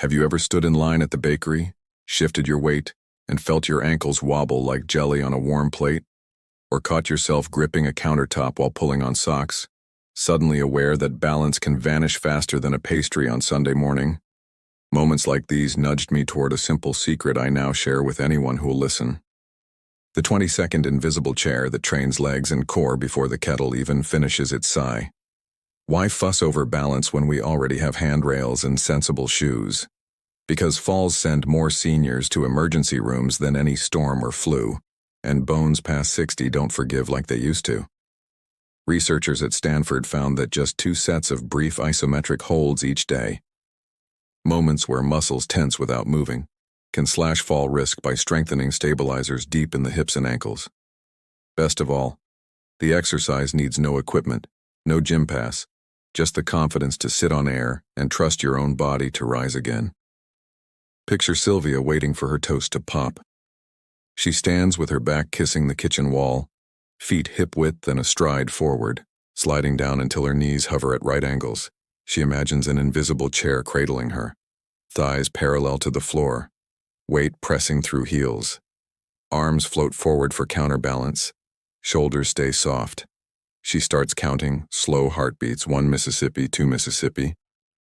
Have you ever stood in line at the bakery, shifted your weight, and felt your ankles wobble like jelly on a warm plate? Or caught yourself gripping a countertop while pulling on socks, suddenly aware that balance can vanish faster than a pastry on Sunday morning? Moments like these nudged me toward a simple secret I now share with anyone who will listen. The 20-second invisible chair that trains legs and core before the kettle even finishes its sigh. Why fuss over balance when we already have handrails and sensible shoes? Because falls send more seniors to emergency rooms than any storm or flu, and bones past 60 don't forgive like they used to. Researchers at Stanford found that just 2 sets of brief isometric holds each day, moments where muscles tense without moving, can slash fall risk by strengthening stabilizers deep in the hips and ankles. Best of all, the exercise needs no equipment, no gym pass, just the confidence to sit on air and trust your own body to rise again. Picture Sylvia waiting for her toast to pop. She stands with her back kissing the kitchen wall, feet hip-width and a stride forward, sliding down until her knees hover at right angles. She imagines an invisible chair cradling her, thighs parallel to the floor, weight pressing through heels. Arms float forward for counterbalance, shoulders stay soft. She starts counting, slow heartbeats, 1 Mississippi, 2 Mississippi,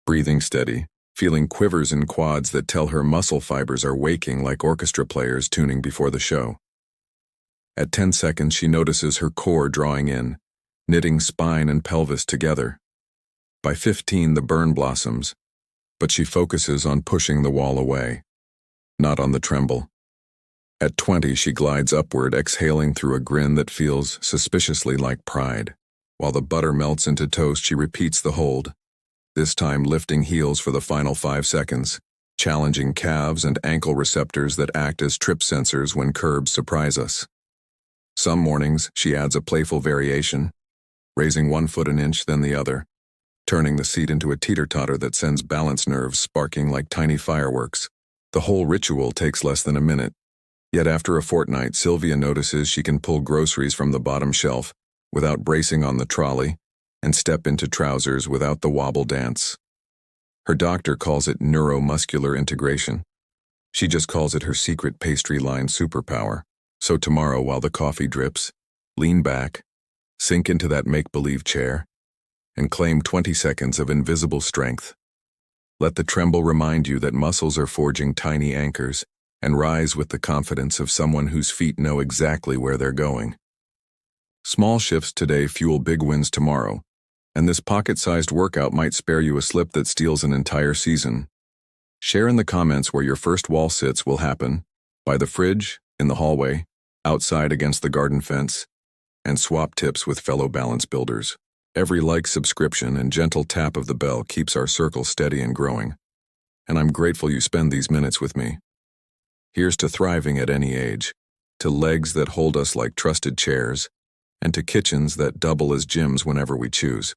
breathing steady, feeling quivers in quads that tell her muscle fibers are waking like orchestra players tuning before the show. At 10 seconds, she notices her core drawing in, knitting spine and pelvis together. By 15, the burn blossoms, but she focuses on pushing the wall away, not on the tremble. At 20, she glides upward, exhaling through a grin that feels suspiciously like pride. While the butter melts into toast, she repeats the hold, this time lifting heels for the final 5 seconds, challenging calves and ankle receptors that act as trip sensors when curbs surprise us. Some mornings, she adds a playful variation, raising 1 foot an inch, then the other, turning the seat into a teeter-totter that sends balance nerves sparking like tiny fireworks. The whole ritual takes less than a minute. Yet after a fortnight, Sylvia notices she can pull groceries from the bottom shelf without bracing on the trolley and step into trousers without the wobble dance. Her doctor calls it neuromuscular integration. She just calls it her secret pastry line superpower. So tomorrow, while the coffee drips, lean back, sink into that make-believe chair, and claim 20 seconds of invisible strength. Let the tremble remind you that muscles are forging tiny anchors, and rise with the confidence of someone whose feet know exactly where they're going. Small shifts today fuel big wins tomorrow, and this pocket-sized workout might spare you a slip that steals an entire season. Share in the comments where your first wall sits will happen, by the fridge, in the hallway, outside against the garden fence, and swap tips with fellow balance builders. Every like, subscription, and gentle tap of the bell keeps our circle steady and growing, and I'm grateful you spend these minutes with me. Here's to thriving at any age, to legs that hold us like trusted chairs, and to kitchens that double as gyms whenever we choose.